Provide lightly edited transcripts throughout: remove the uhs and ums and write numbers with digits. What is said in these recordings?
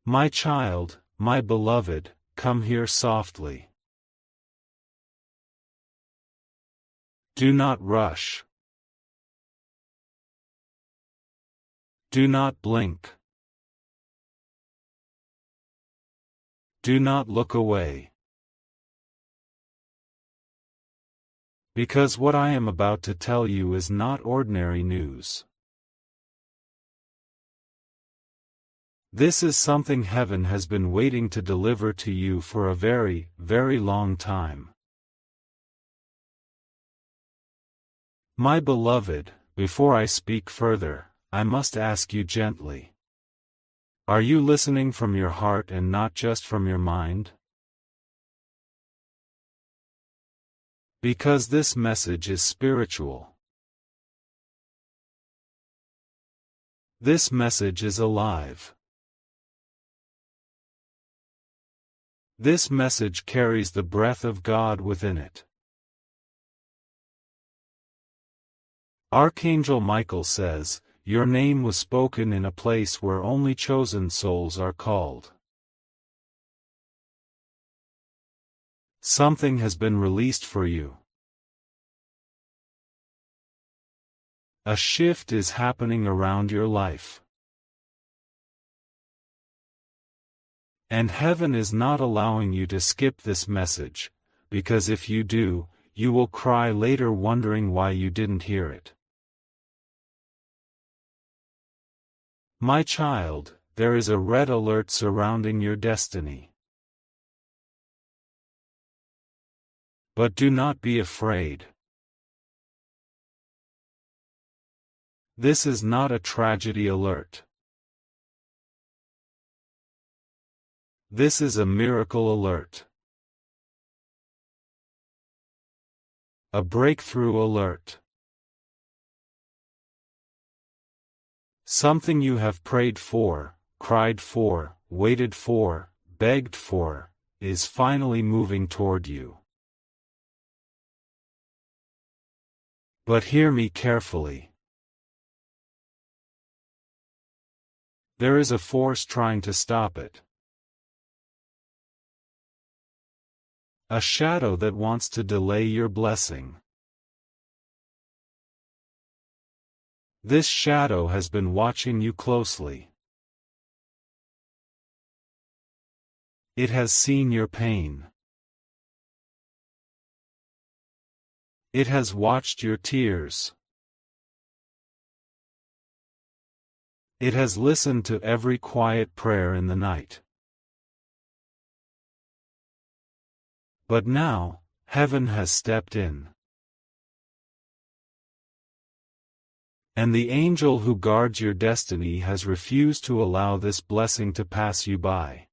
My child, my beloved, come here softly. Do not rush. Do not blink. Do not look away. Because what I am about to tell you is not ordinary news. This is something heaven has been waiting to deliver to you for a very, very long time. My beloved, before I speak further, I must ask you gently. Are you listening from your heart and not just from your mind? Because this message is spiritual. This message is alive. This message carries the breath of God within it. Archangel Michael says, "Your name was spoken in a place where only chosen souls are called." Something has been released for you. A shift is happening around your life. And heaven is not allowing you to skip this message, because if you do, you will cry later wondering why you didn't hear it. My child, there is a red alert surrounding your destiny. But do not be afraid. This is not a tragedy alert. This is a miracle alert. A breakthrough alert. Something you have prayed for, cried for, waited for, begged for, is finally moving toward you. But hear me carefully. There is a force trying to stop it. A shadow that wants to delay your blessing. This shadow has been watching you closely. It has seen your pain. It has watched your tears. It has listened to every quiet prayer in the night. But now, heaven has stepped in. And the angel who guards your destiny has refused to allow this blessing to pass you by.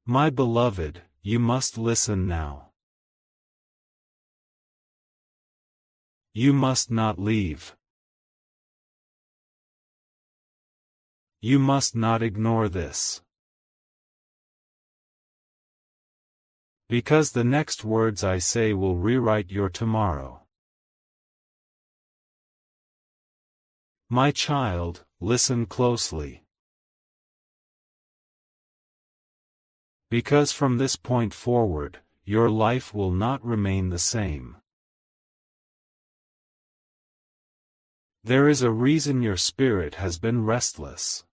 My beloved, you must listen now. You must not leave. You must not ignore this. Because the next words I say will rewrite your tomorrow. My child, listen closely. Because from this point forward, your life will not remain the same. There is a reason your spirit has been restless.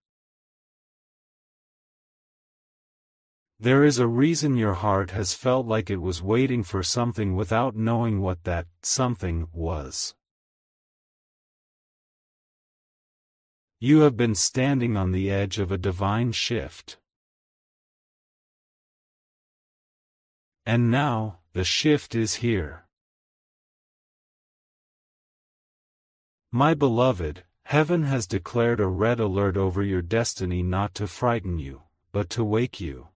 There is a reason your heart has felt like it was waiting for something without knowing what that something was. You have been standing on the edge of a divine shift. And now, the shift is here. My beloved, heaven has declared a red alert over your destiny, not to frighten you, but to wake you.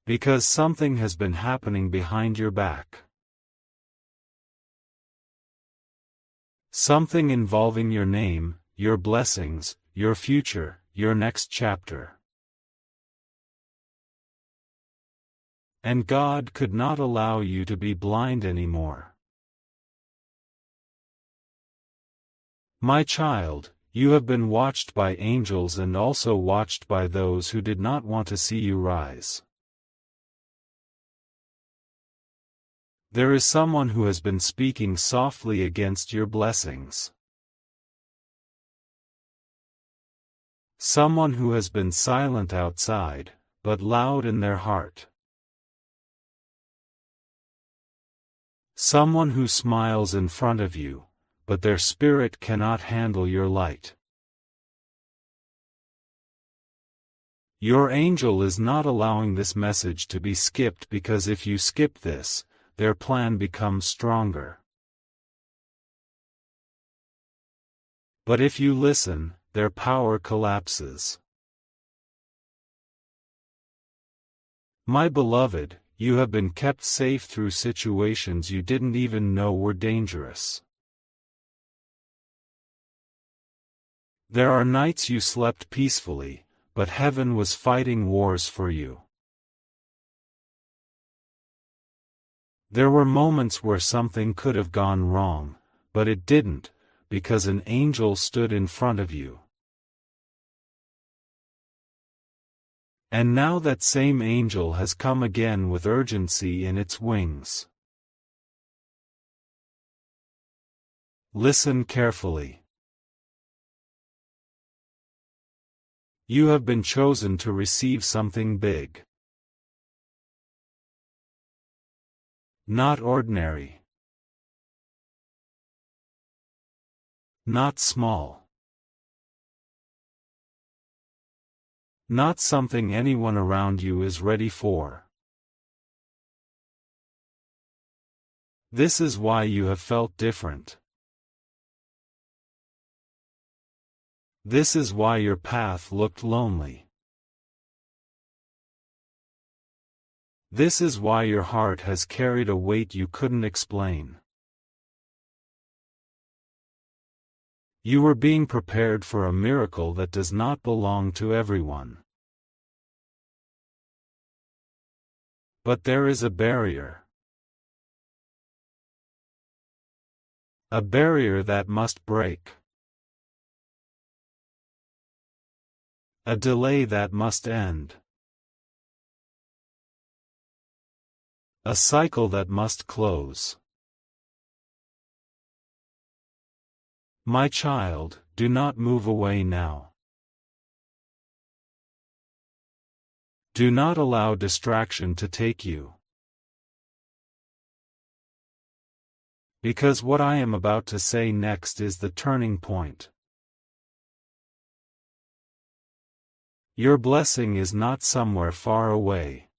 Because something has been happening behind your back. Something involving your name, your blessings, your future, your next chapter. And God could not allow you to be blind anymore. My child, you have been watched by angels and also watched by those who did not want to see you rise. There is someone who has been speaking softly against your blessings. Someone who has been silent outside, but loud in their heart. Someone who smiles in front of you, but their spirit cannot handle your light. Your angel is not allowing this message to be skipped because if you skip this, their plan becomes stronger. But if you listen, their power collapses. My beloved, you have been kept safe through situations you didn't even know were dangerous. There are nights you slept peacefully, but heaven was fighting wars for you. There were moments where something could have gone wrong, but it didn't, because an angel stood in front of you. And now that same angel has come again with urgency in its wings. Listen carefully. You have been chosen to receive something big. Not ordinary. Not small. Not something anyone around you is ready for. This is why you have felt different. This is why your path looked lonely. This is why your heart has carried a weight you couldn't explain. You were being prepared for a miracle that does not belong to everyone. But there is a barrier. A barrier that must break. A delay that must end. A cycle that must close. My child, do not move away now. Do not allow distraction to take you. Because what I am about to say next is the turning point. Your blessing is not somewhere far away.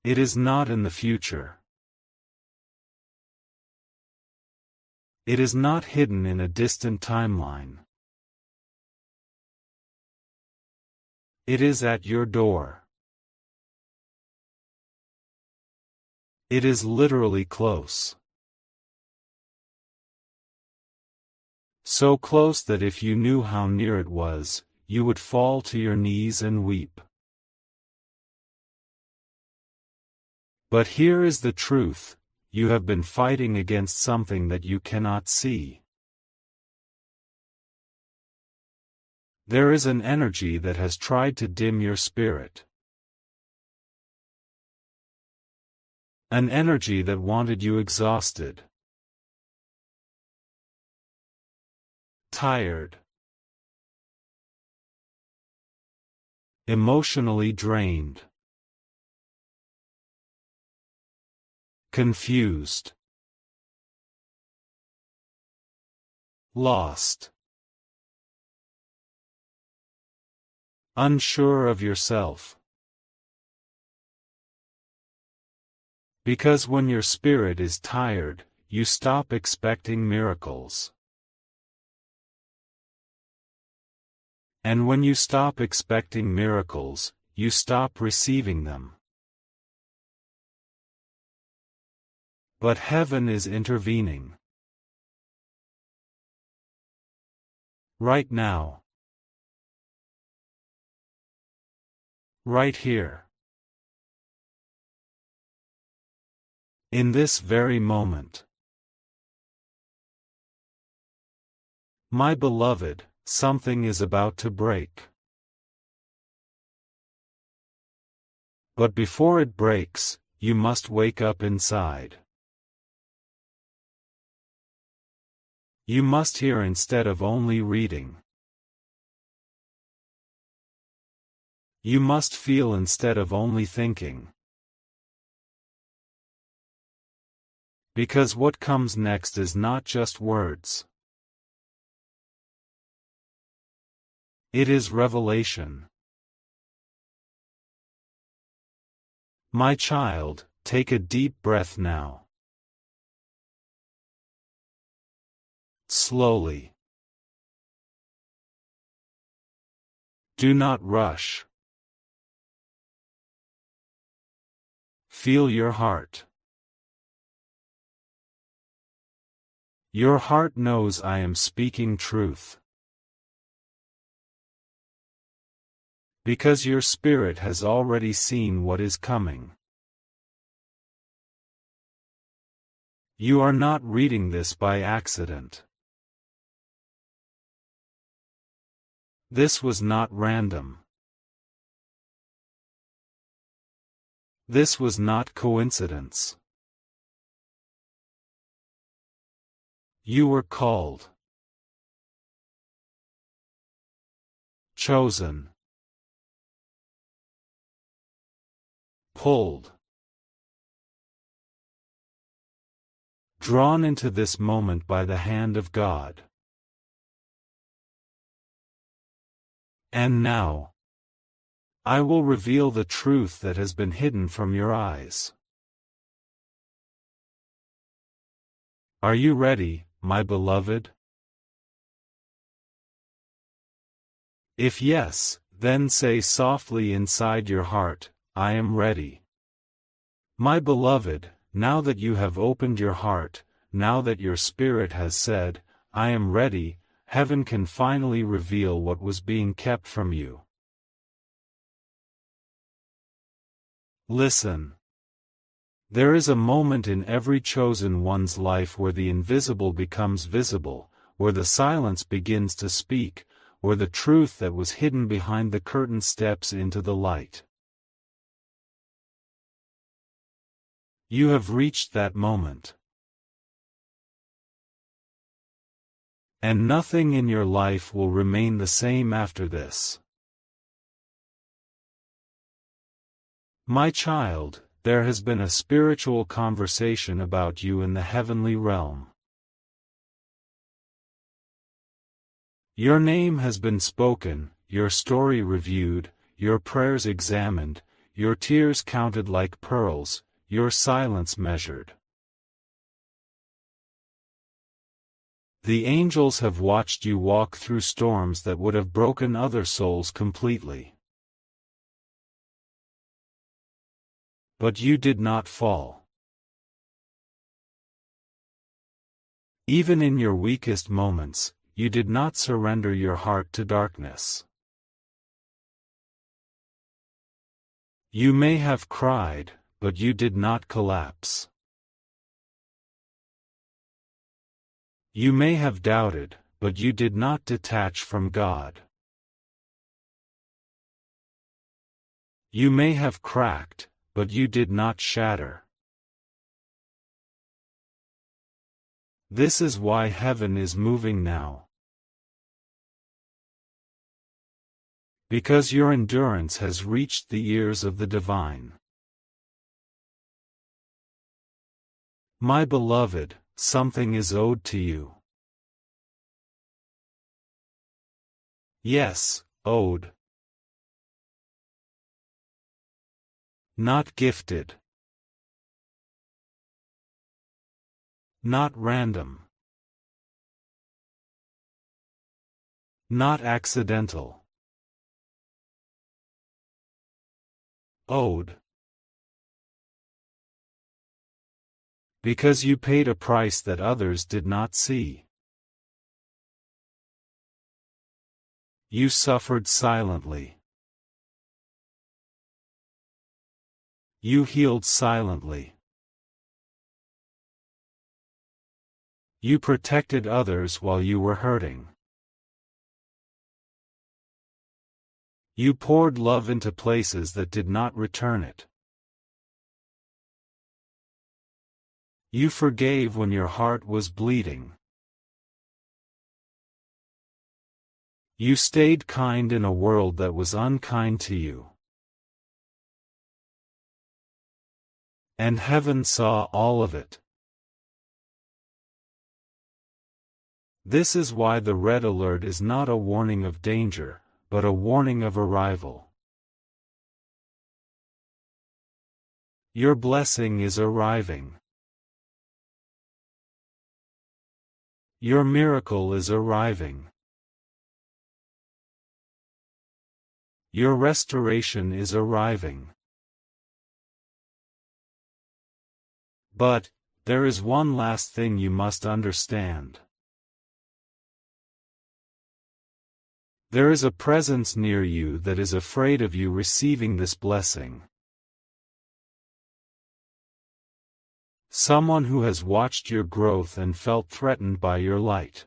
It is not in the future. It is not hidden in a distant timeline. It is at your door. It is literally close. So close that if you knew how near it was, you would fall to your knees and weep. But here is the truth, you have been fighting against something that you cannot see. There is an energy that has tried to dim your spirit. An energy that wanted you exhausted. Tired. Emotionally drained. Confused. Lost. Unsure of yourself. Because when your spirit is tired, you stop expecting miracles. And when you stop expecting miracles, you stop receiving them. But heaven is intervening. Right now. Right here. In this very moment. My beloved, something is about to break. But before it breaks, you must wake up inside. You must hear instead of only reading. You must feel instead of only thinking. Because what comes next is not just words. It is revelation. My child, take a deep breath now. Slowly. Do not rush. Feel your heart. Your heart knows I am speaking truth. Because your spirit has already seen what is coming. You are not reading this by accident. This was not random. This was not coincidence. You were called. Chosen. Pulled. Drawn into this moment by the hand of God. And now, I will reveal the truth that has been hidden from your eyes. Are you ready, my beloved? If yes, then say softly inside your heart, I am ready. My beloved, now that you have opened your heart, now that your spirit has said, I am ready, heaven can finally reveal what was being kept from you. Listen. There is a moment in every chosen one's life where the invisible becomes visible, where the silence begins to speak, where the truth that was hidden behind the curtain steps into the light. You have reached that moment. And nothing in your life will remain the same after this. My child, there has been a spiritual conversation about you in the heavenly realm. Your name has been spoken, your story reviewed, your prayers examined, your tears counted like pearls, your silence measured. The angels have watched you walk through storms that would have broken other souls completely. But you did not fall. Even in your weakest moments, you did not surrender your heart to darkness. You may have cried, but you did not collapse. You may have doubted, but you did not detach from God. You may have cracked, but you did not shatter. This is why heaven is moving now. Because your endurance has reached the ears of the divine. My beloved, something is owed to you. Yes, owed. Not gifted. Not random. Not accidental. Owed. Because you paid a price that others did not see. You suffered silently. You healed silently. You protected others while you were hurting. You poured love into places that did not return it. You forgave when your heart was bleeding. You stayed kind in a world that was unkind to you. And heaven saw all of it. This is why the red alert is not a warning of danger, but a warning of arrival. Your blessing is arriving. Your miracle is arriving. Your restoration is arriving. But, there is one last thing you must understand. There is a presence near you that is afraid of you receiving this blessing. Someone who has watched your growth and felt threatened by your light.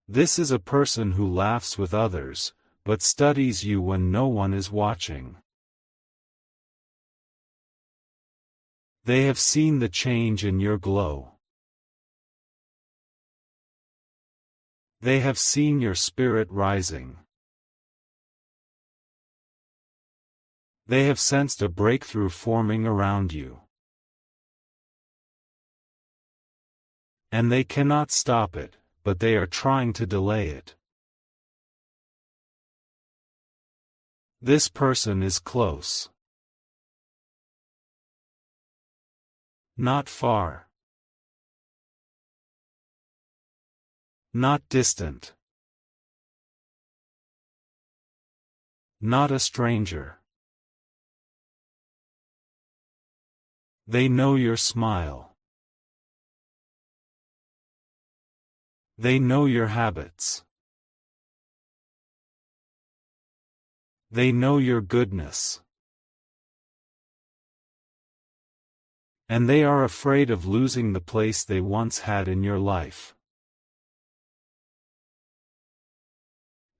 This is a person who laughs with others, but studies you when no one is watching. They have seen the change in your glow. They have seen your spirit rising. They have sensed a breakthrough forming around you. And they cannot stop it, but they are trying to delay it. This person is close. Not far. Not distant. Not a stranger. They know your smile. They know your habits. They know your goodness. And they are afraid of losing the place they once had in your life.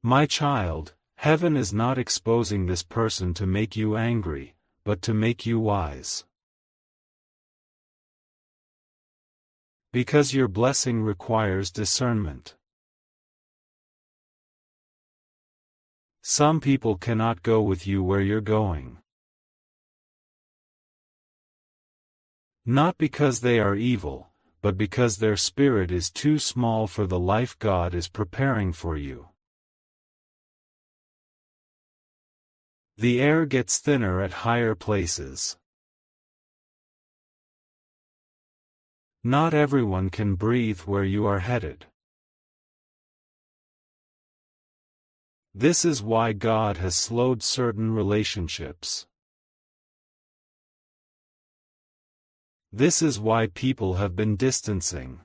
My child, heaven is not exposing this person to make you angry, but to make you wise. Because your blessing requires discernment. Some people cannot go with you where you're going. Not because they are evil, but because their spirit is too small for the life God is preparing for you. The air gets thinner at higher places. Not everyone can breathe where you are headed. This is why God has slowed certain relationships. This is why people have been distancing.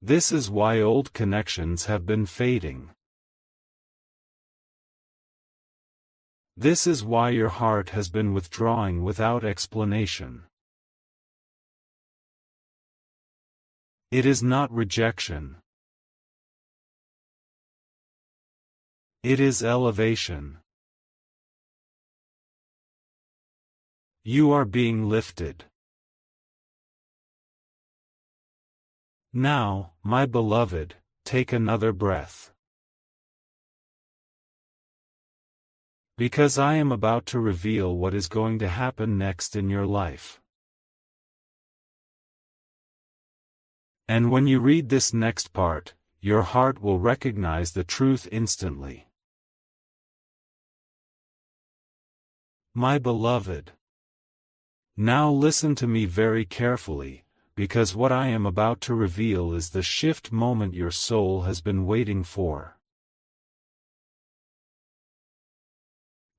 This is why old connections have been fading. This is why your heart has been withdrawing without explanation. It is not rejection. It is elevation. You are being lifted. Now, my beloved, take another breath. Because I am about to reveal what is going to happen next in your life. And when you read this next part, your heart will recognize the truth instantly. My beloved. Now listen to me very carefully, because what I am about to reveal is the shift moment your soul has been waiting for.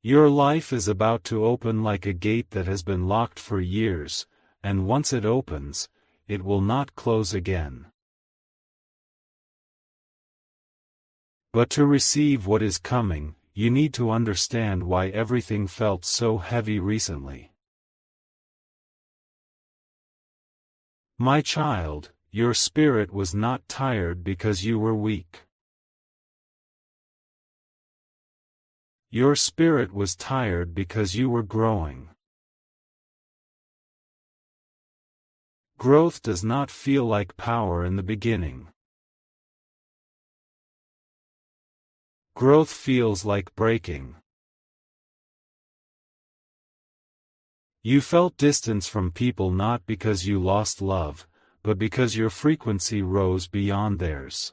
Your life is about to open like a gate that has been locked for years, and once it opens, it will not close again. But to receive what is coming, you need to understand why everything felt so heavy recently. My child, your spirit was not tired because you were weak. Your spirit was tired because you were growing. Growth does not feel like power in the beginning. Growth feels like breaking. You felt distance from people not because you lost love, but because your frequency rose beyond theirs.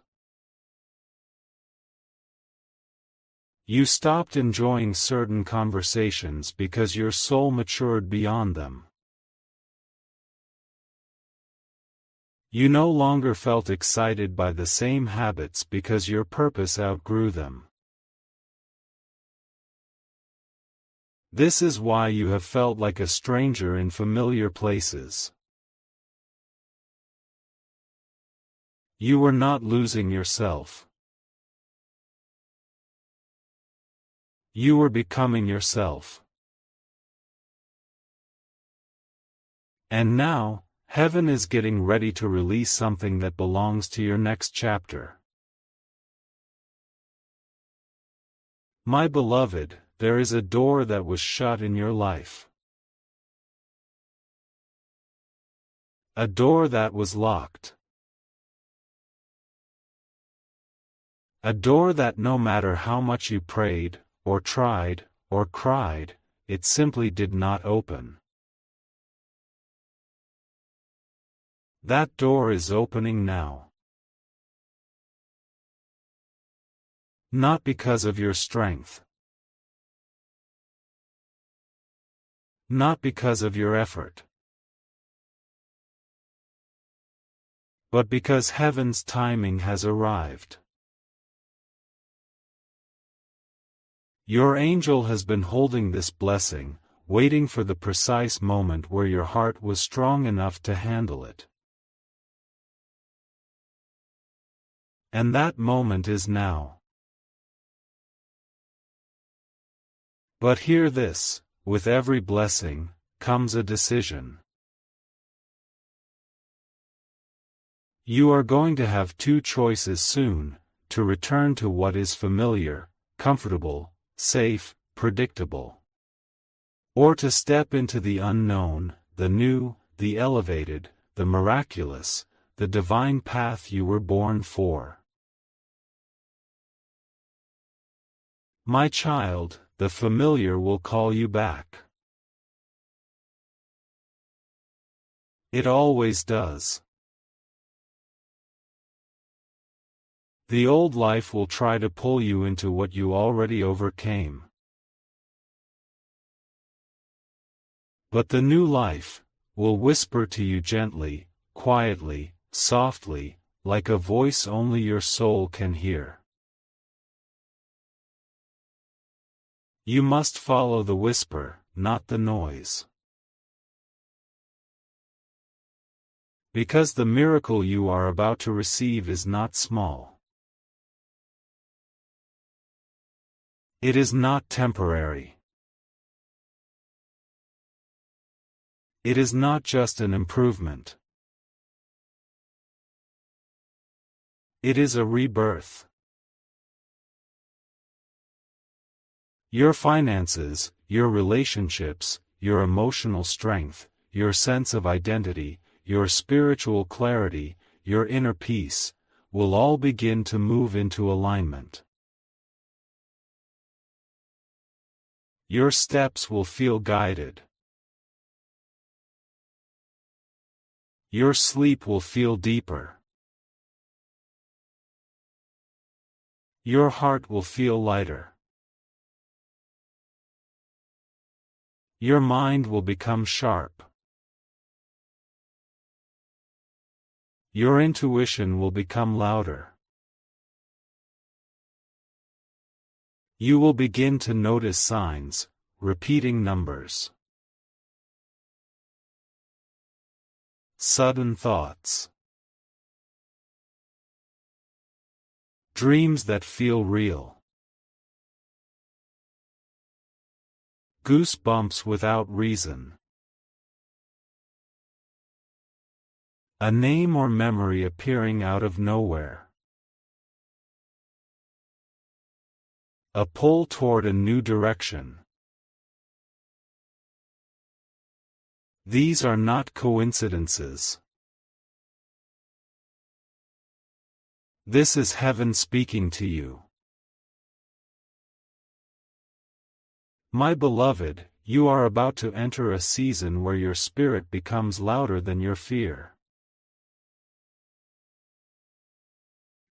You stopped enjoying certain conversations because your soul matured beyond them. You no longer felt excited by the same habits because your purpose outgrew them. This is why you have felt like a stranger in familiar places. You were not losing yourself. You were becoming yourself. And now, heaven is getting ready to release something that belongs to your next chapter. My beloved, there is a door that was shut in your life. A door that was locked. A door that no matter how much you prayed, or tried, or cried, it simply did not open. That door is opening now. Not because of your strength. Not because of your effort. But because heaven's timing has arrived. Your angel has been holding this blessing, waiting for the precise moment where your heart was strong enough to handle it. And that moment is now. But hear this, with every blessing, comes a decision. You are going to have two choices soon, to return to what is familiar, comfortable, safe, predictable. Or to step into the unknown, the new, the elevated, the miraculous, the divine path you were born for. My child, the familiar will call you back. It always does. The old life will try to pull you into what you already overcame. But the new life will whisper to you gently, quietly, softly, like a voice only your soul can hear. You must follow the whisper, not the noise. Because the miracle you are about to receive is not small. It is not temporary. It is not just an improvement. It is a rebirth. Your finances, your relationships, your emotional strength, your sense of identity, your spiritual clarity, your inner peace, will all begin to move into alignment. Your steps will feel guided. Your sleep will feel deeper. Your heart will feel lighter. Your mind will become sharp. Your intuition will become louder. You will begin to notice signs, repeating numbers. Sudden thoughts. Dreams that feel real. Goosebumps without reason. A name or memory appearing out of nowhere. A pull toward a new direction. These are not coincidences. This is heaven speaking to you. My beloved, you are about to enter a season where your spirit becomes louder than your fear.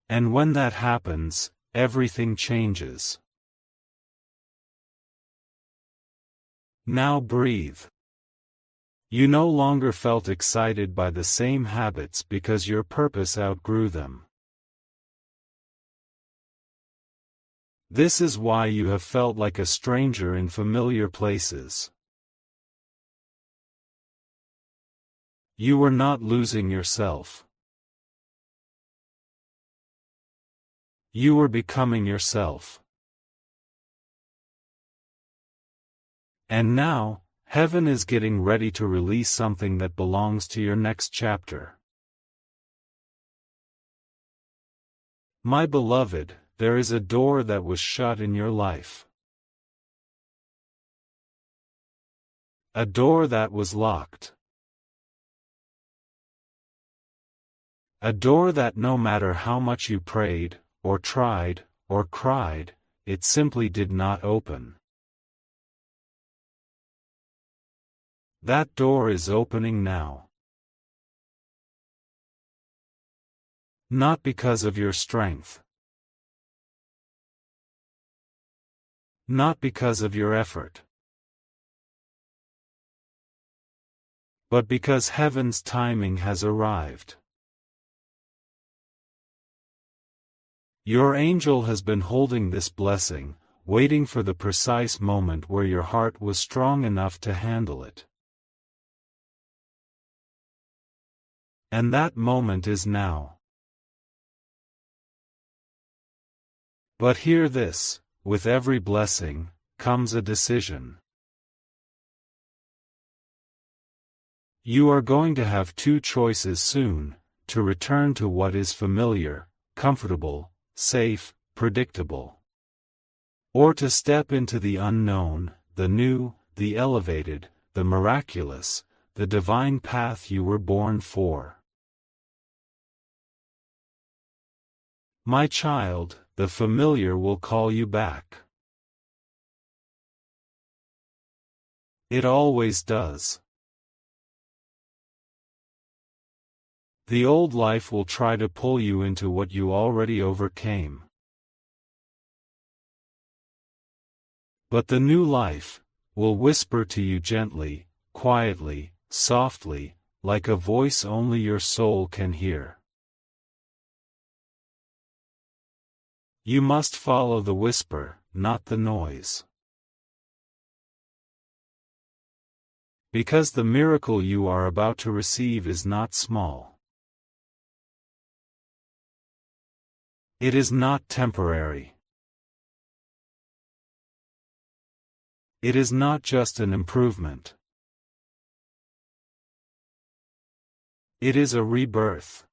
And when that happens, everything changes. Now breathe. You no longer felt excited by the same habits because your purpose outgrew them. This is why you have felt like a stranger in familiar places. You were not losing yourself. You were becoming yourself. And now, heaven is getting ready to release something that belongs to your next chapter. My beloved, there is a door that was shut in your life. A door that was locked. A door that no matter how much you prayed, or tried, or cried, it simply did not open. That door is opening now. Not because of your strength. Not because of your effort. But because heaven's timing has arrived. Your angel has been holding this blessing, waiting for the precise moment where your heart was strong enough to handle it. And that moment is now. But hear this, with every blessing, comes a decision. You are going to have two choices soon, to return to what is familiar, comfortable, safe, predictable. Or to step into the unknown, the new, the elevated, the miraculous, the divine path you were born for. My child, the familiar will call you back. It always does. The old life will try to pull you into what you already overcame. But the new life will whisper to you gently, quietly, softly, like a voice only your soul can hear. You must follow the whisper, not the noise. Because the miracle you are about to receive is not small. It is not temporary. It is not just an improvement. It is a rebirth.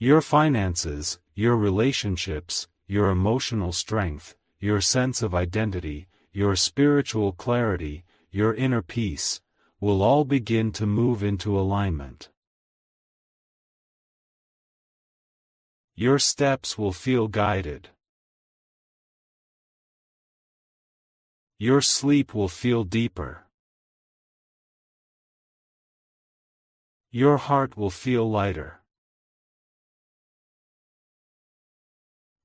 Your finances, your relationships, your emotional strength, your sense of identity, your spiritual clarity, your inner peace, will all begin to move into alignment. Your steps will feel guided. Your sleep will feel deeper. Your heart will feel lighter.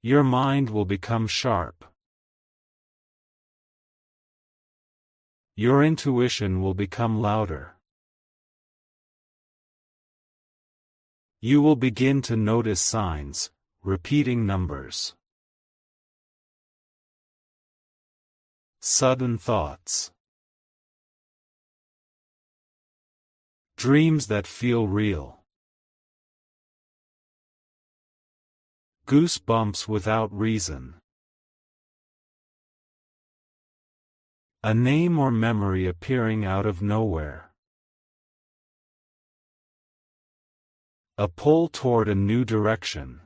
Your mind will become sharp. Your intuition will become louder. You will begin to notice signs, repeating numbers. Sudden thoughts. Dreams that feel real. Goosebumps without reason. A name or memory appearing out of nowhere. A pull toward a new direction.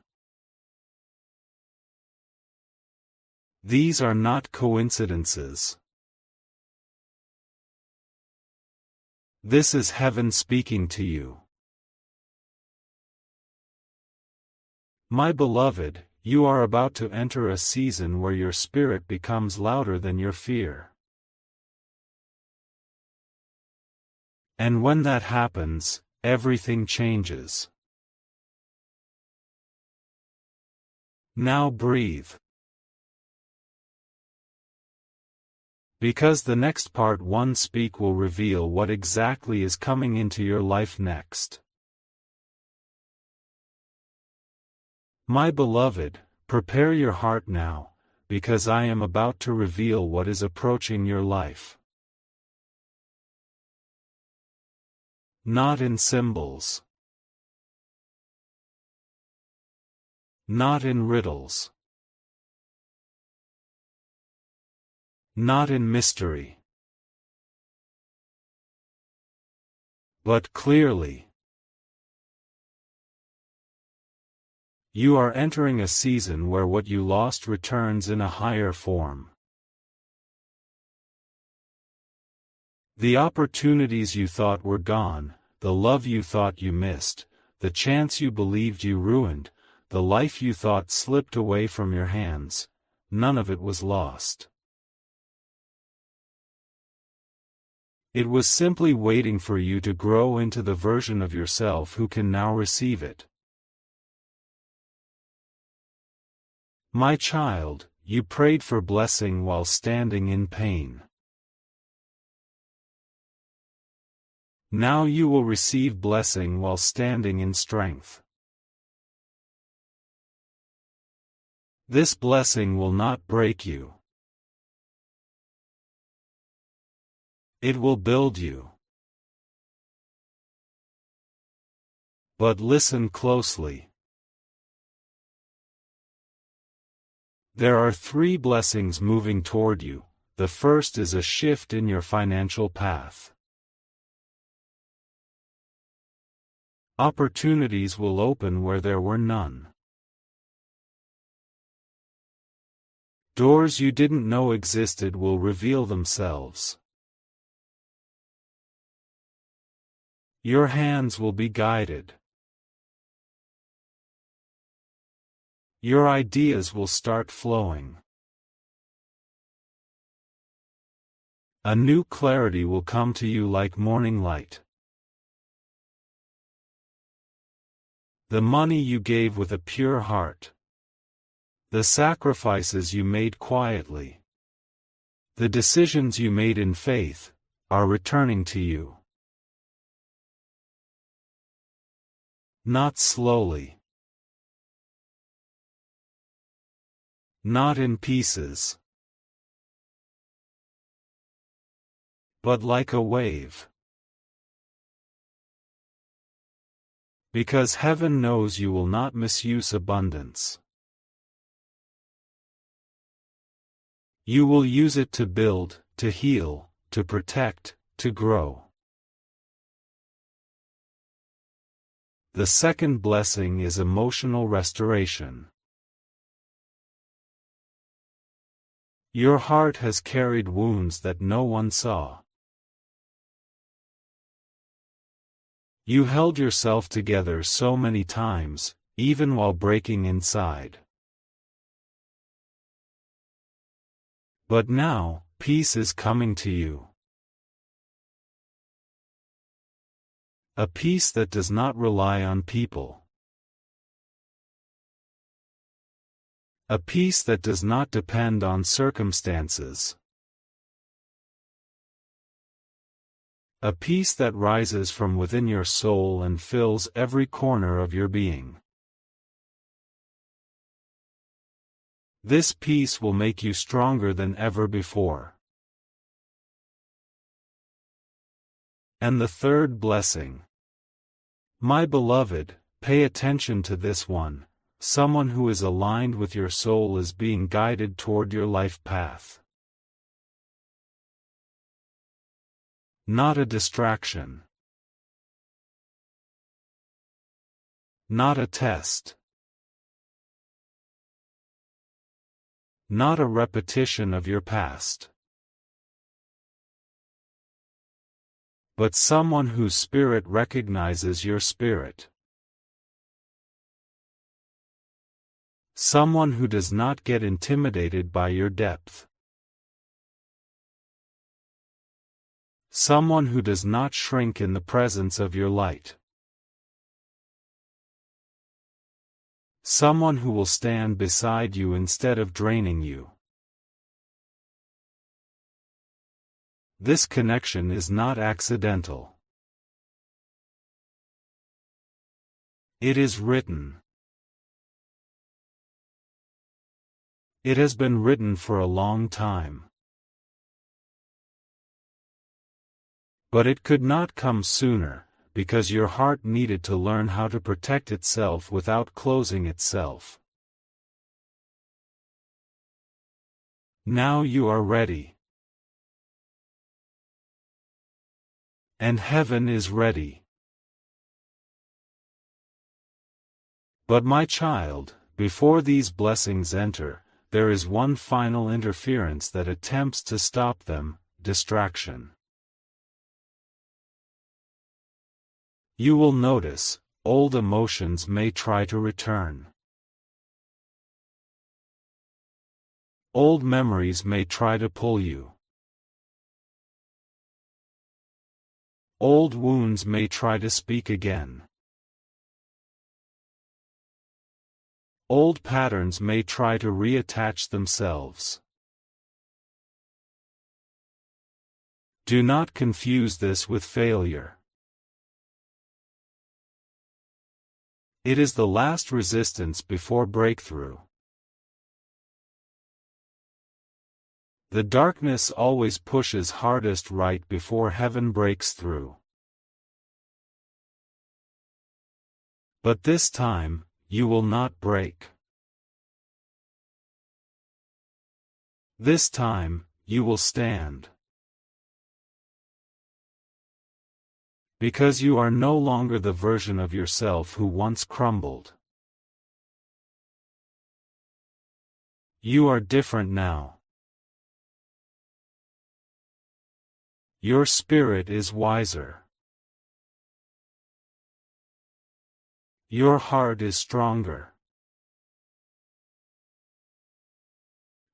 These are not coincidences. This is heaven speaking to you. My beloved, you are about to enter a season where your spirit becomes louder than your fear. And when that happens, everything changes. Now breathe. Because the next part 1 speak will reveal what exactly is coming into your life next. My beloved, prepare your heart now, because I am about to reveal what is approaching your life. Not in symbols. Not in riddles. Not in mystery. But clearly. You are entering a season where what you lost returns in a higher form. The opportunities you thought were gone, the love you thought you missed, the chance you believed you ruined, the life you thought slipped away from your hands, none of it was lost. It was simply waiting for you to grow into the version of yourself who can now receive it. My child, you prayed for blessing while standing in pain. Now you will receive blessing while standing in strength. This blessing will not break you. It will build you. But listen closely. There are 3 blessings moving toward you. The first is a shift in your financial path. Opportunities will open where there were none. Doors you didn't know existed will reveal themselves. Your hands will be guided. Your ideas will start flowing. A new clarity will come to you like morning light. The money you gave with a pure heart. The sacrifices you made quietly. The decisions you made in faith, are returning to you. Not slowly. Not in pieces. But like a wave. Because heaven knows you will not misuse abundance. You will use it to build, to heal, to protect, to grow. The second blessing is emotional restoration. Your heart has carried wounds that no one saw. You held yourself together so many times, even while breaking inside. But now, peace is coming to you. A peace that does not rely on people. A peace that does not depend on circumstances. A peace that rises from within your soul and fills every corner of your being. This peace will make you stronger than ever before. And the third blessing. My beloved, pay attention to this one. Someone who is aligned with your soul is being guided toward your life path. Not a distraction. Not a test. Not a repetition of your past. But someone whose spirit recognizes your spirit. Someone who does not get intimidated by your depth. Someone who does not shrink in the presence of your light. Someone who will stand beside you instead of draining you. This connection is not accidental. It is written. It has been written for a long time. But it could not come sooner, because your heart needed to learn how to protect itself without closing itself. Now you are ready. And heaven is ready. But my child, before these blessings enter, there is one final interference that attempts to stop them: distraction. You will notice, old emotions may try to return. Old memories may try to pull you. Old wounds may try to speak again. Old patterns may try to reattach themselves. Do not confuse this with failure. It is the last resistance before breakthrough. The darkness always pushes hardest right before heaven breaks through. But this time, you will not break. This time, you will stand. Because you are no longer the version of yourself who once crumbled. You are different now. Your spirit is wiser. Your heart is stronger.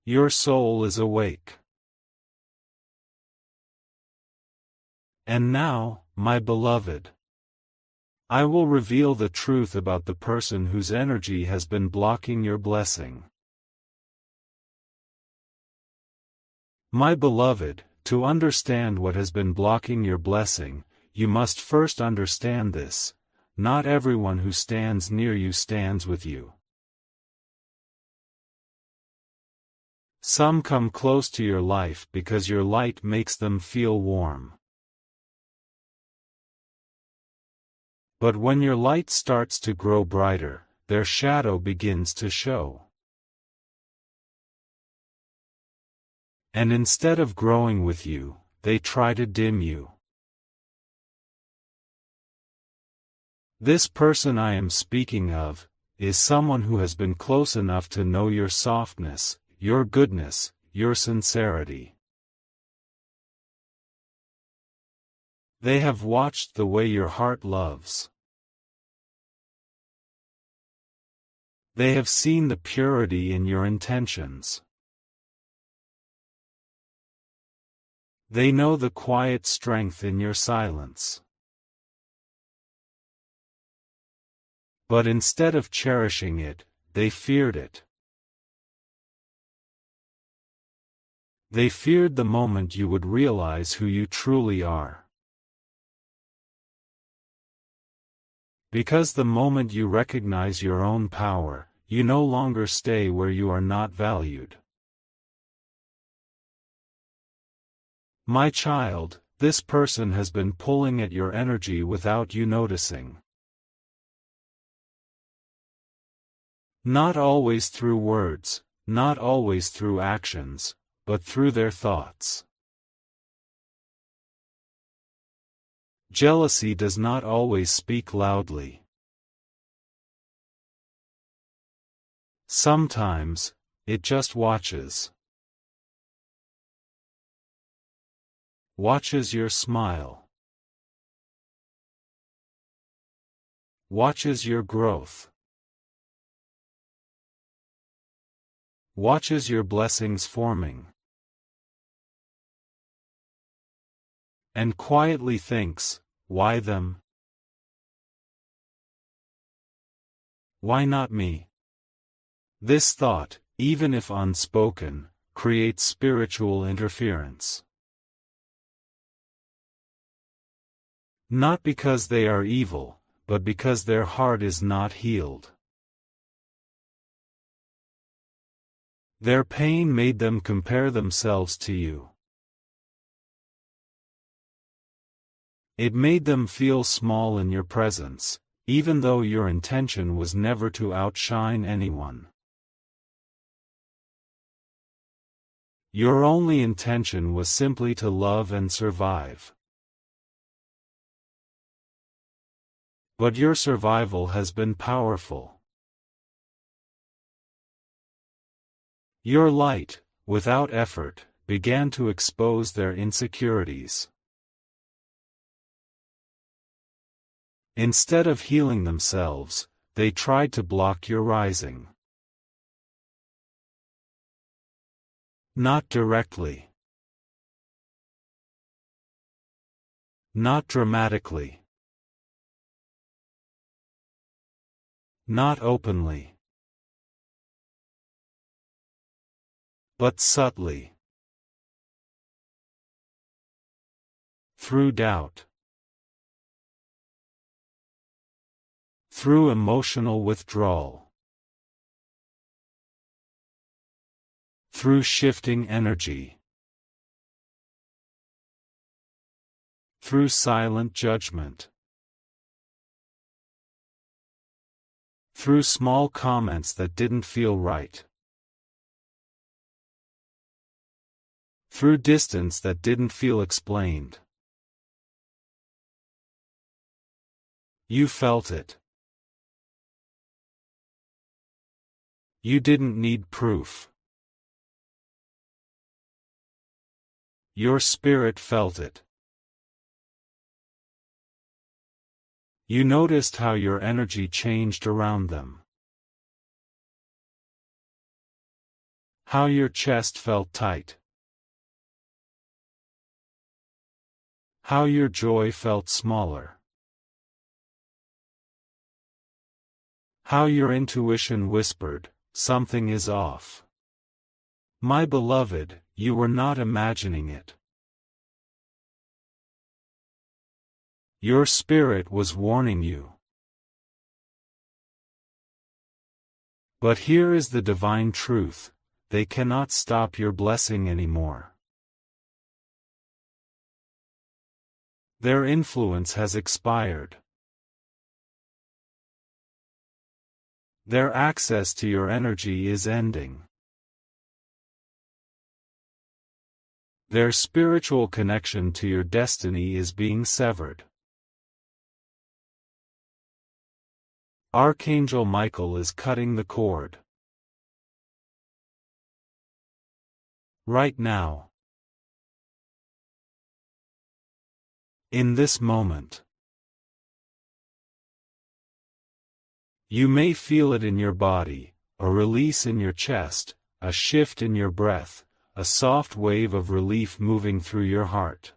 Your soul is awake. And now, my beloved, I will reveal the truth about the person whose energy has been blocking your blessing. My beloved, to understand what has been blocking your blessing, you must first understand this: not everyone who stands near you stands with you. Some come close to your life because your light makes them feel warm. But when your light starts to grow brighter, their shadow begins to show. And instead of growing with you, they try to dim you. This person I am speaking of is someone who has been close enough to know your softness, your goodness, your sincerity. They have watched the way your heart loves. They have seen the purity in your intentions. They know the quiet strength in your silence. But instead of cherishing it, they feared it. They feared the moment you would realize who you truly are. Because the moment you recognize your own power, you no longer stay where you are not valued. My child, this person has been pulling at your energy without you noticing. Not always through words, not always through actions, but through their thoughts. Jealousy does not always speak loudly. Sometimes, it just watches. Watches your smile. Watches your growth. Watches your blessings forming. And quietly thinks, why them? Why not me? This thought, even if unspoken, creates spiritual interference. Not because they are evil, but because their heart is not healed. Their pain made them compare themselves to you. It made them feel small in your presence, even though your intention was never to outshine anyone. Your only intention was simply to love and survive. But your survival has been powerful. Your light, without effort, began to expose their insecurities. Instead of healing themselves, they tried to block your rising. Not directly. Not dramatically. Not openly. But subtly. Through doubt. Through emotional withdrawal. Through shifting energy. Through silent judgment. Through small comments that didn't feel right. Through distance that didn't feel explained. You felt it. You didn't need proof. Your spirit felt it. You noticed how your energy changed around them. How your chest felt tight. How your joy felt smaller. How your intuition whispered, something is off. My beloved, you were not imagining it. Your spirit was warning you. But here is the divine truth, they cannot stop your blessing anymore. Their influence has expired. Their access to your energy is ending. Their spiritual connection to your destiny is being severed. Archangel Michael is cutting the cord. Right now. In this moment. You may feel it in your body, a release in your chest, a shift in your breath, a soft wave of relief moving through your heart.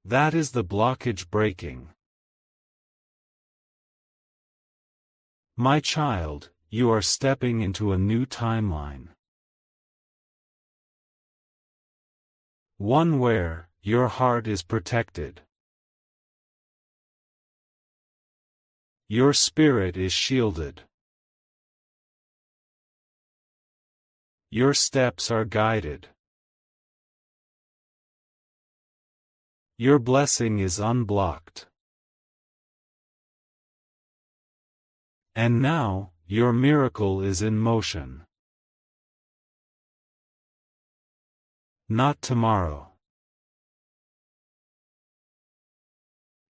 That is the blockage breaking. My child, you are stepping into a new timeline. One where your heart is protected. Your spirit is shielded. Your steps are guided. Your blessing is unblocked. And now, your miracle is in motion. Not tomorrow.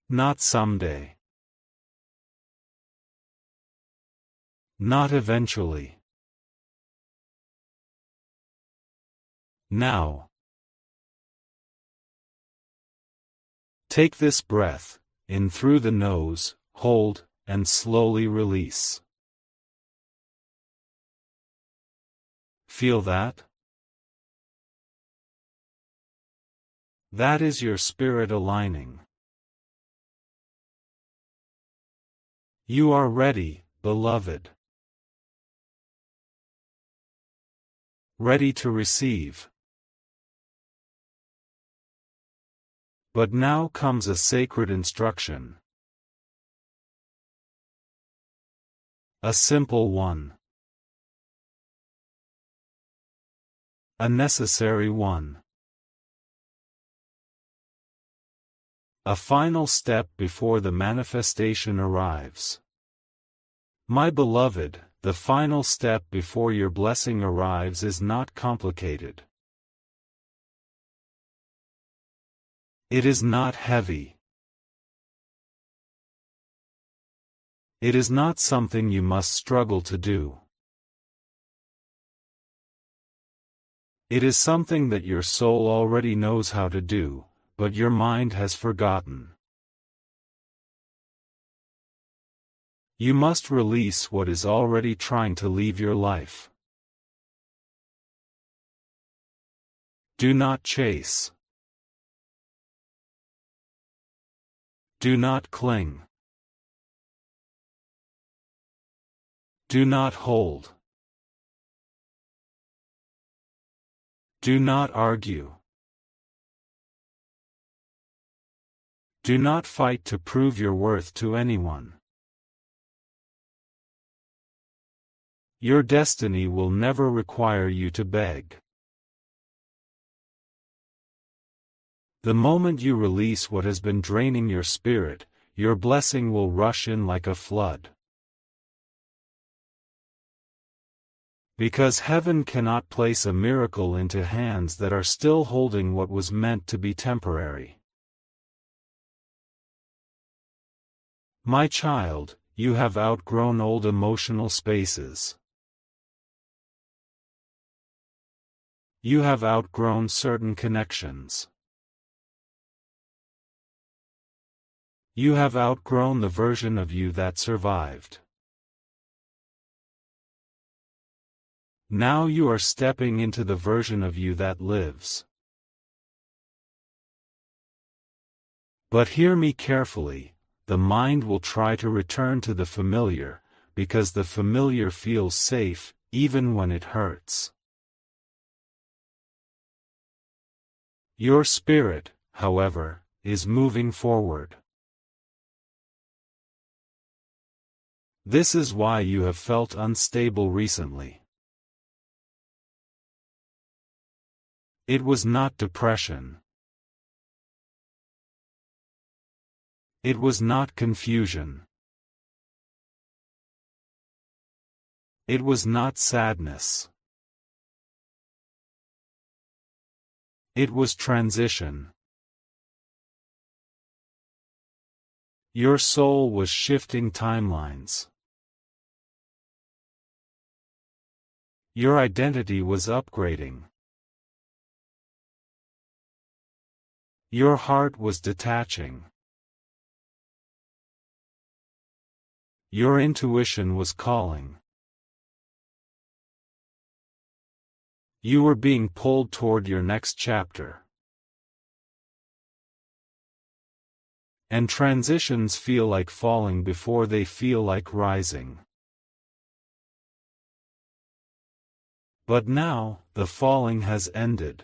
Not someday. not eventually. Now. Take this breath, in through the nose, hold, and slowly release. Feel that? That is your spirit aligning. You are ready, beloved. Ready to receive. But now comes a sacred instruction. A simple one. A necessary one. A final step before the manifestation arrives. My beloved, the final step before your blessing arrives is not complicated. It is not heavy. It is not something you must struggle to do. It is something that your soul already knows how to do, but your mind has forgotten. You must release what is already trying to leave your life. Do not chase. Do not cling. Do not hold. Do not argue. Do not fight to prove your worth to anyone. Your destiny will never require you to beg. The moment you release what has been draining your spirit, your blessing will rush in like a flood. Because heaven cannot place a miracle into hands that are still holding what was meant to be temporary. My child, you have outgrown old emotional spaces. You have outgrown certain connections. You have outgrown the version of you that survived. Now you are stepping into the version of you that lives. But hear me carefully. The mind will try to return to the familiar, because the familiar feels safe, even when it hurts. Your spirit, however, is moving forward. This is why you have felt unstable recently. It was not depression. It was not confusion. It was not sadness. It was transition. Your soul was shifting timelines. Your identity was upgrading. Your heart was detaching. Your intuition was calling. You were being pulled toward your next chapter. And transitions feel like falling before they feel like rising. But now, the falling has ended.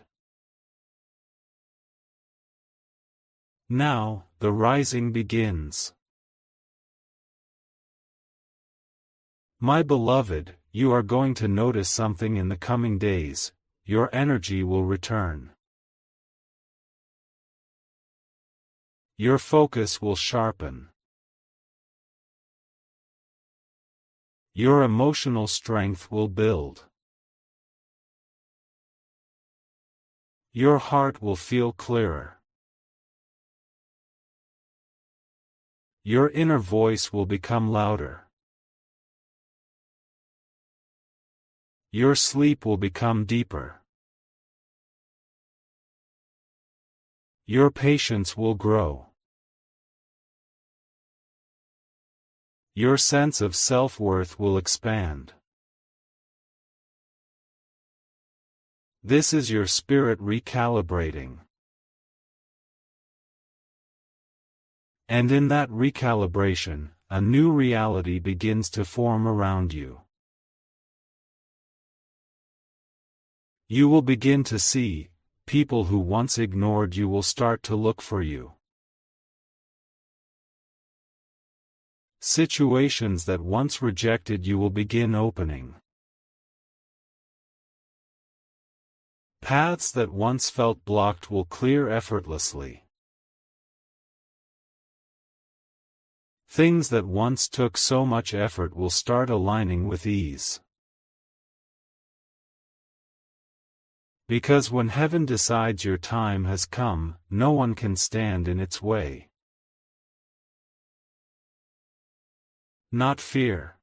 Now, the rising begins. My beloved, you are going to notice something in the coming days. Your energy will return. Your focus will sharpen. Your emotional strength will build. Your heart will feel clearer. Your inner voice will become louder. Your sleep will become deeper. Your patience will grow. Your sense of self-worth will expand. This is your spirit recalibrating. And in that recalibration, a new reality begins to form around you. You will begin to see, people who once ignored you will start to look for you. Situations that once rejected you will begin opening. Paths that once felt blocked will clear effortlessly. Things that once took so much effort will start aligning with ease. Because when heaven decides your time has come, no one can stand in its way. Not fear.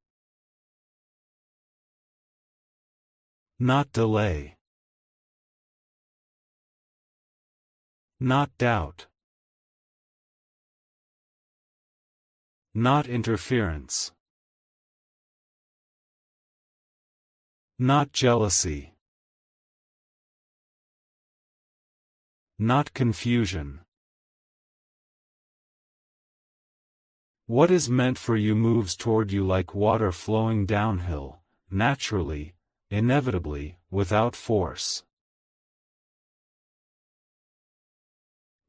Not delay. Not doubt. Not interference. Not jealousy. Not confusion. What is meant for you moves toward you like water flowing downhill, naturally, inevitably, without force.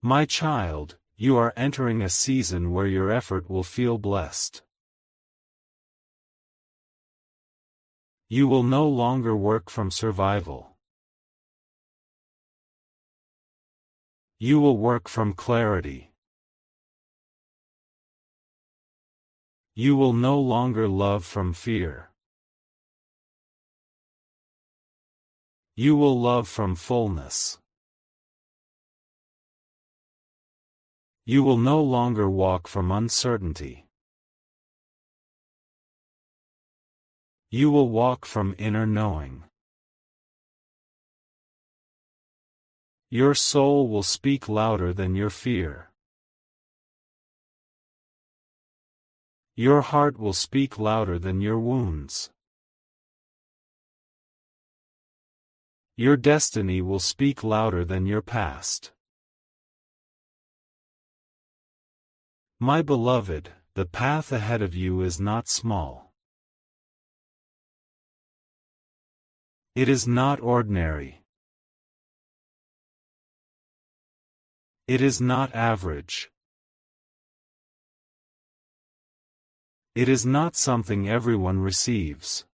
My child, you are entering a season where your effort will feel blessed. You will no longer work from survival. You will work from clarity. You will no longer love from fear. You will love from fullness. You will no longer walk from uncertainty. You will walk from inner knowing. Your soul will speak louder than your fear. Your heart will speak louder than your wounds. Your destiny will speak louder than your past. My beloved, the path ahead of you is not small. It is not ordinary. It is not average. It is not something everyone receives.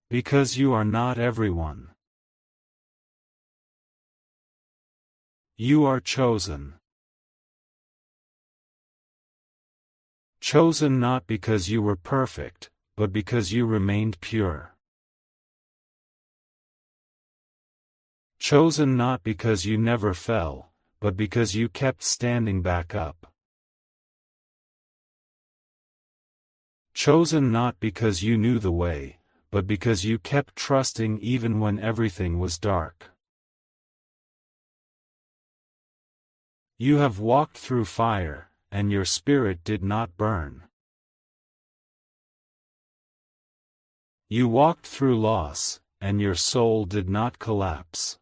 Because you are not everyone. You are chosen. Chosen not because you were perfect, but because you remained pure. Chosen not because you never fell, but because you kept standing back up. Chosen not because you knew the way, but because you kept trusting even when everything was dark. You have walked through fire, and your spirit did not burn. You walked through loss, and your soul did not collapse.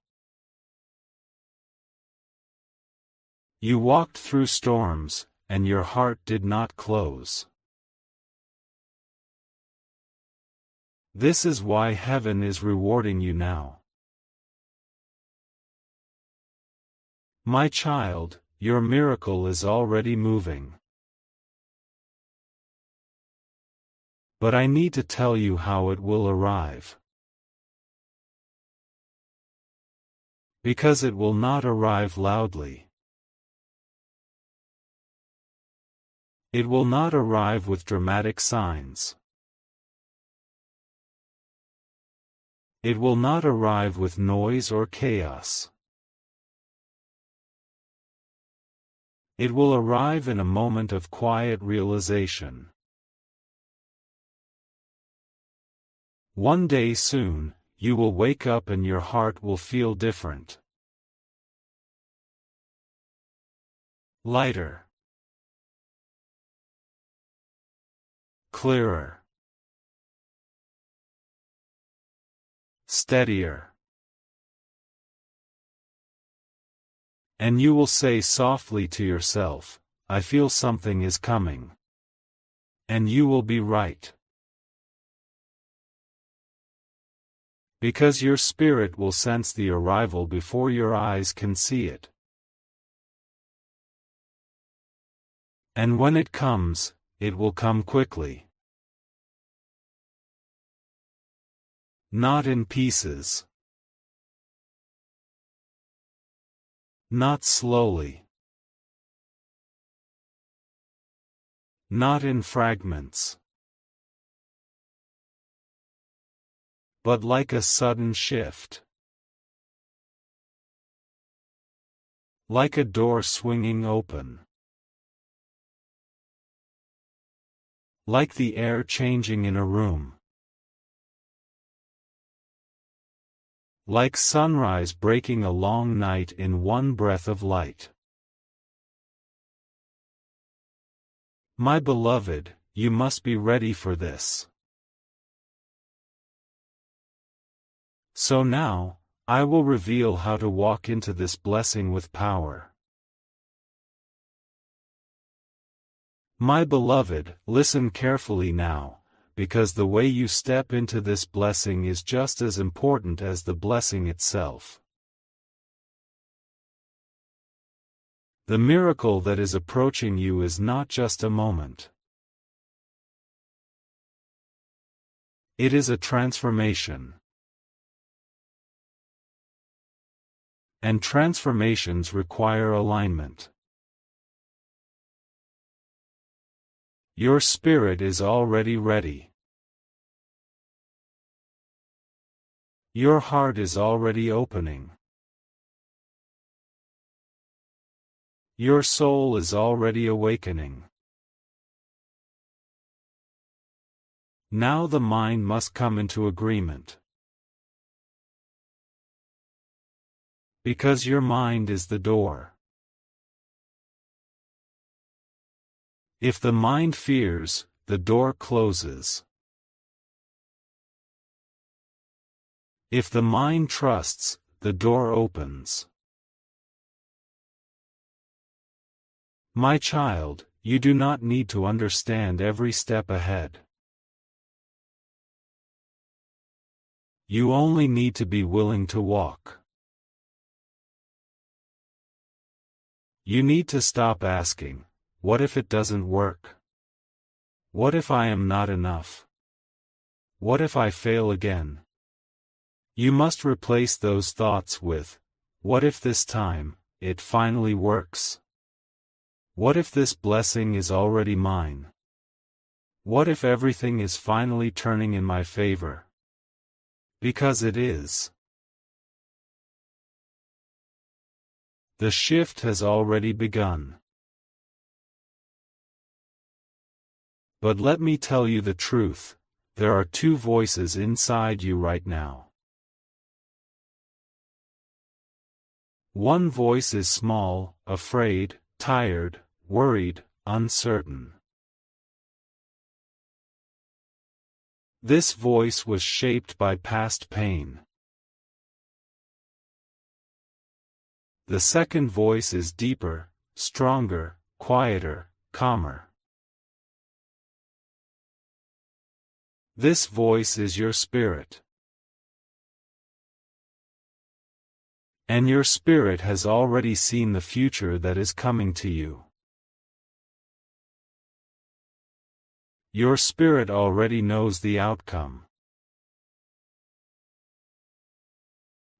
You walked through storms, and your heart did not close. This is why heaven is rewarding you now. My child, your miracle is already moving. But I need to tell you how it will arrive. Because it will not arrive loudly. It will not arrive with dramatic signs. It will not arrive with noise or chaos. It will arrive in a moment of quiet realization. One day soon, you will wake up and your heart will feel different. Lighter. Clearer. Steadier. And you will say softly to yourself, I feel something is coming. And you will be right. Because your spirit will sense the arrival before your eyes can see it. And when it comes, it will come quickly. Not in pieces. Not slowly. Not in fragments. But like a sudden shift. Like a door swinging open. Like the air changing in a room. Like sunrise breaking a long night in one breath of light. My beloved, you must be ready for this. So now, I will reveal how to walk into this blessing with power. My beloved, listen carefully now, because the way you step into this blessing is just as important as the blessing itself. The miracle that is approaching you is not just a moment. It is a transformation. And transformations require alignment. Your spirit is already ready. Your heart is already opening. Your soul is already awakening. Now the mind must come into agreement. Because your mind is the door. If the mind fears, the door closes. If the mind trusts, the door opens. My child, you do not need to understand every step ahead. You only need to be willing to walk. You need to stop asking, what if it doesn't work? What if I am not enough? What if I fail again? You must replace those thoughts with, what if this time, it finally works? What if this blessing is already mine? What if everything is finally turning in my favor? Because it is. The shift has already begun. But let me tell you the truth, there are two voices inside you right now. One voice is small, afraid, tired, worried, uncertain. This voice was shaped by past pain. The second voice is deeper, stronger, quieter, calmer. This voice is your spirit. And your spirit has already seen the future that is coming to you. Your spirit already knows the outcome.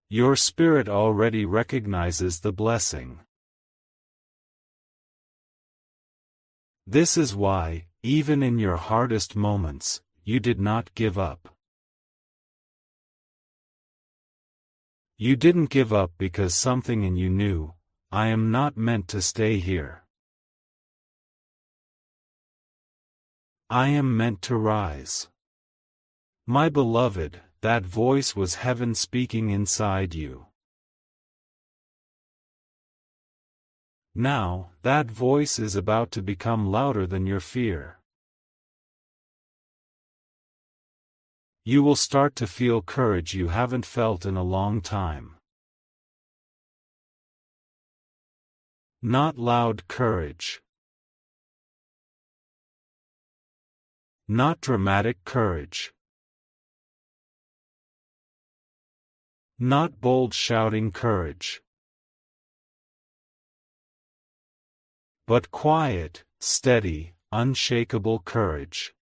Your spirit already recognizes the blessing. This is why, even in your hardest moments, you did not give up. You didn't give up because something in you knew, I am not meant to stay here. I am meant to rise. My beloved, that voice was heaven speaking inside you. Now, that voice is about to become louder than your fear. You will start to feel courage you haven't felt in a long time. Not loud courage. Not dramatic courage. Not bold shouting courage. But quiet, steady, unshakable courage.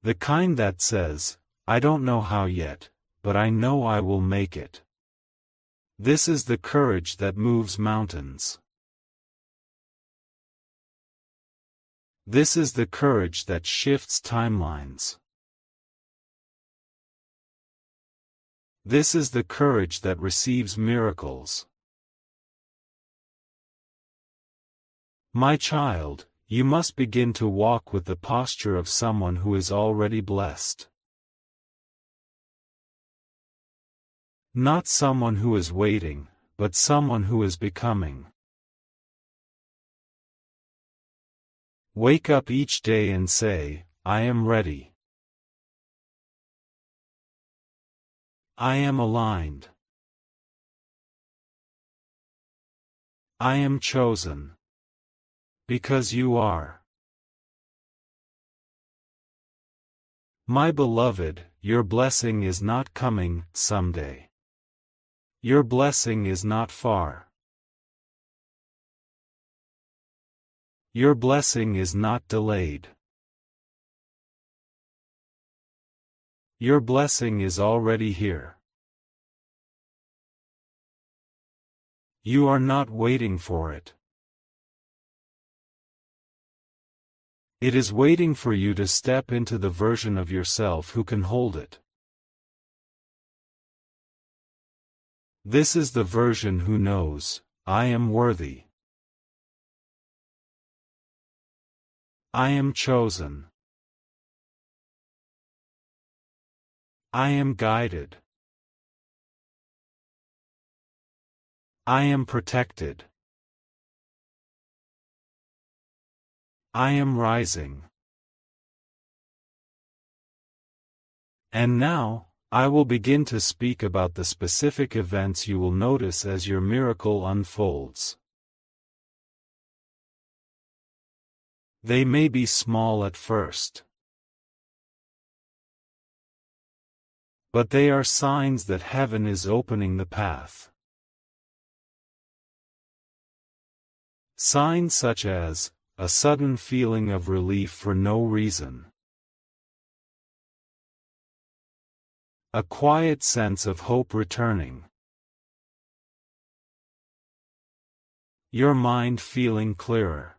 The kind that says, I don't know how yet, but I know I will make it. This is the courage that moves mountains. This is the courage that shifts timelines. This is the courage that receives miracles. My child, you must begin to walk with the posture of someone who is already blessed. Not someone who is waiting, but someone who is becoming. Wake up each day and say, I am ready. I am aligned. I am chosen. Because you are. My beloved, your blessing is not coming someday. Your blessing is not far. Your blessing is not delayed. Your blessing is already here. You are not waiting for it. It is waiting for you to step into the version of yourself who can hold it. This is the version who knows, I am worthy. I am chosen. I am guided. I am protected. I am rising. And now, I will begin to speak about the specific events you will notice as your miracle unfolds. They may be small at first, but they are signs that heaven is opening the path. Signs such as, a sudden feeling of relief for no reason. A quiet sense of hope returning. Your mind feeling clearer.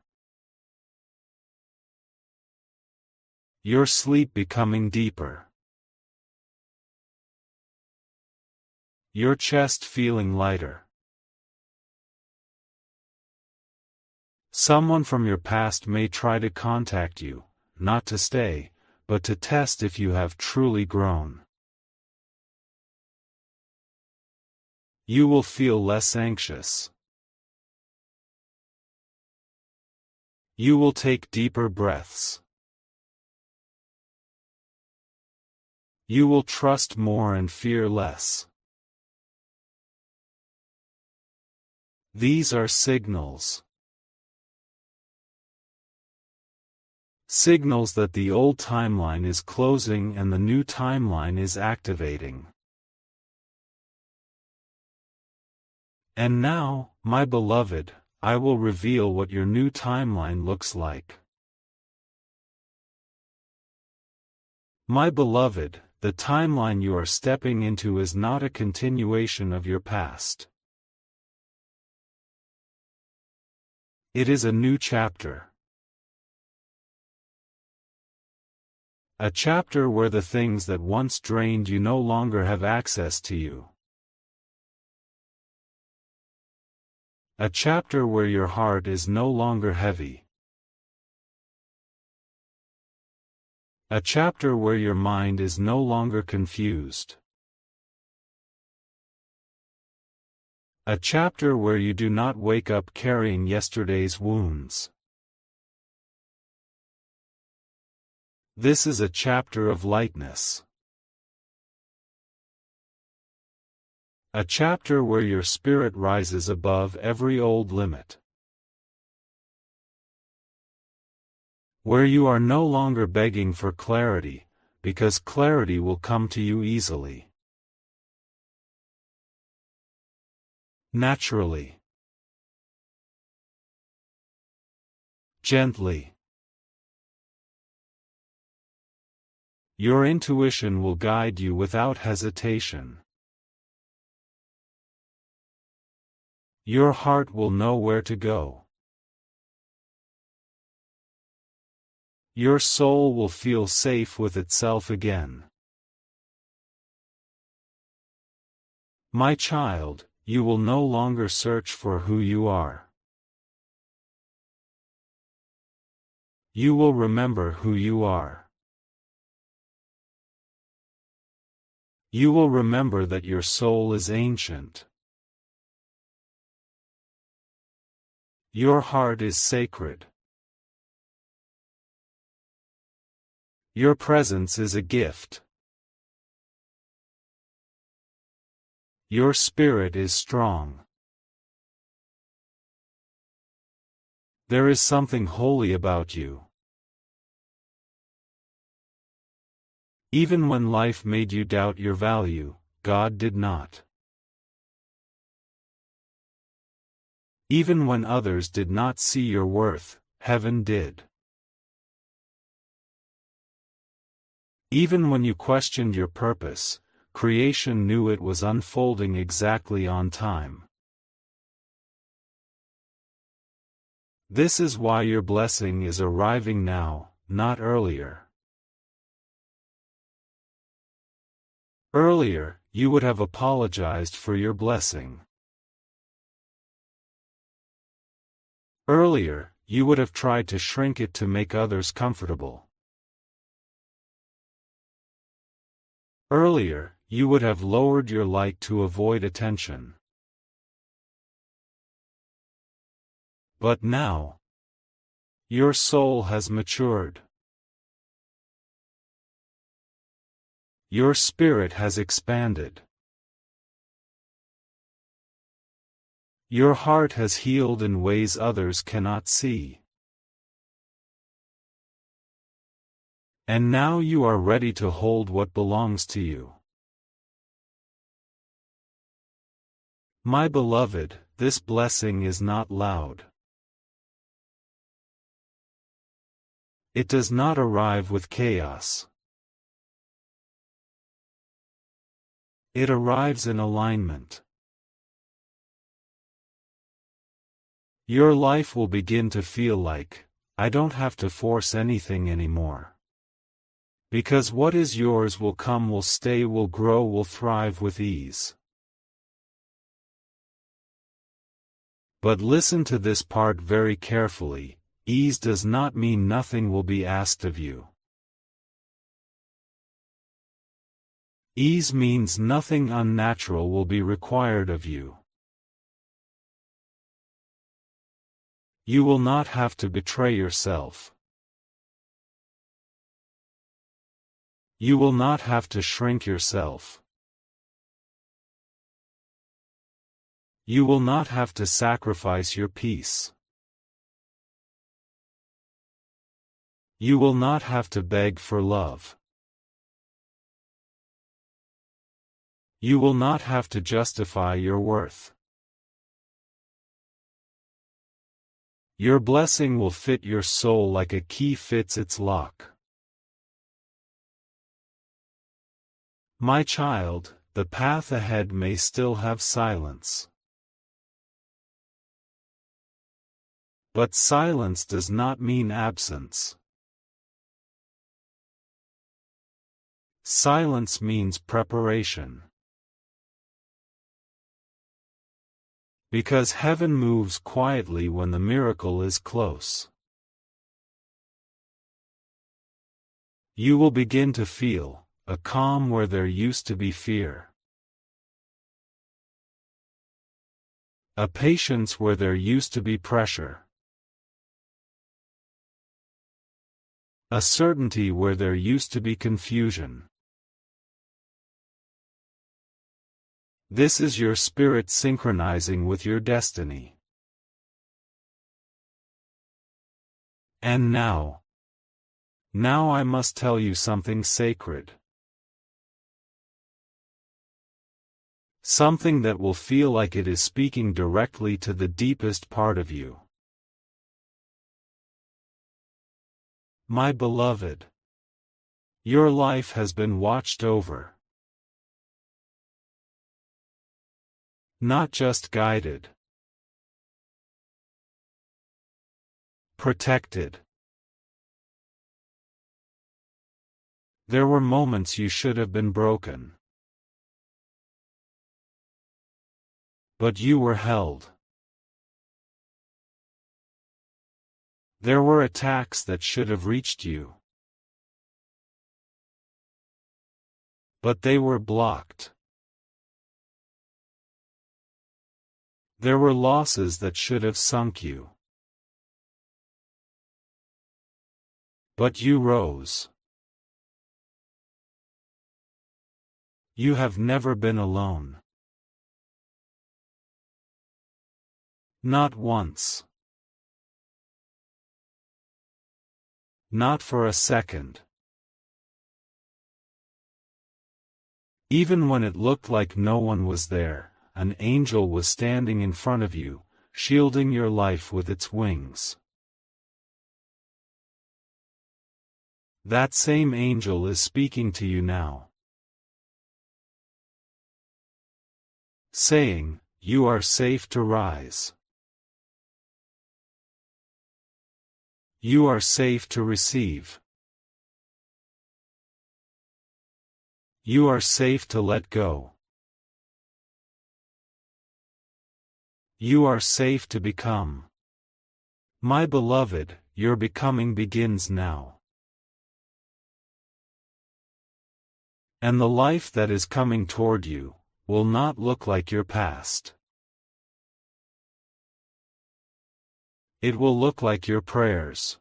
Your sleep becoming deeper. Your chest feeling lighter. Someone from your past may try to contact you, not to stay, but to test if you have truly grown. You will feel less anxious. You will take deeper breaths. You will trust more and fear less. These are signals. Signals that the old timeline is closing and the new timeline is activating. And now, my beloved, I will reveal what your new timeline looks like. My beloved, the timeline you are stepping into is not a continuation of your past. It is a new chapter. A chapter where the things that once drained you no longer have access to you. A chapter where your heart is no longer heavy. A chapter where your mind is no longer confused. A chapter where you do not wake up carrying yesterday's wounds. This is a chapter of lightness. A chapter where your spirit rises above every old limit. Where you are no longer begging for clarity, because clarity will come to you easily. Naturally. Gently. Your intuition will guide you without hesitation. Your heart will know where to go. Your soul will feel safe with itself again. My child, you will no longer search for who you are. You will remember who you are. You will remember that your soul is ancient. Your heart is sacred. Your presence is a gift. Your spirit is strong. There is something holy about you. Even when life made you doubt your value, God did not. Even when others did not see your worth, heaven did. Even when you questioned your purpose, creation knew it was unfolding exactly on time. This is why your blessing is arriving now, not earlier. Earlier, you would have apologized for your blessing. Earlier, you would have tried to shrink it to make others comfortable. Earlier, you would have lowered your light to avoid attention. But now, your soul has matured. Your spirit has expanded. Your heart has healed in ways others cannot see. And now you are ready to hold what belongs to you. My beloved, this blessing is not loud. It does not arrive with chaos. It arrives in alignment. Your life will begin to feel like, I don't have to force anything anymore. Because what is yours will come, will stay, will grow, will thrive with ease. But listen to this part very carefully. Ease does not mean nothing will be asked of you. Ease means nothing unnatural will be required of you. You will not have to betray yourself. You will not have to shrink yourself. You will not have to sacrifice your peace. You will not have to beg for love. You will not have to justify your worth. Your blessing will fit your soul like a key fits its lock. My child, the path ahead may still have silence. But silence does not mean absence. Silence means preparation. Because heaven moves quietly when the miracle is close. You will begin to feel a calm where there used to be fear. A patience where there used to be pressure. A certainty where there used to be confusion. This is your spirit synchronizing with your destiny. And now I must tell you something sacred. Something that will feel like it is speaking directly to the deepest part of you. My beloved, your life has been watched over. Not just guided. Protected. There were moments you should have been broken. But you were held. There were attacks that should have reached you. But they were blocked. There were losses that should have sunk you. But you rose. You have never been alone. Not once. Not for a second. Even when it looked like no one was there, an angel was standing in front of you, shielding your life with its wings. That same angel is speaking to you now, saying, "You are safe to rise. You are safe to receive. You are safe to let go. You are safe to become. My beloved, your becoming begins now. And the life that is coming toward you will not look like your past. It will look like your prayers.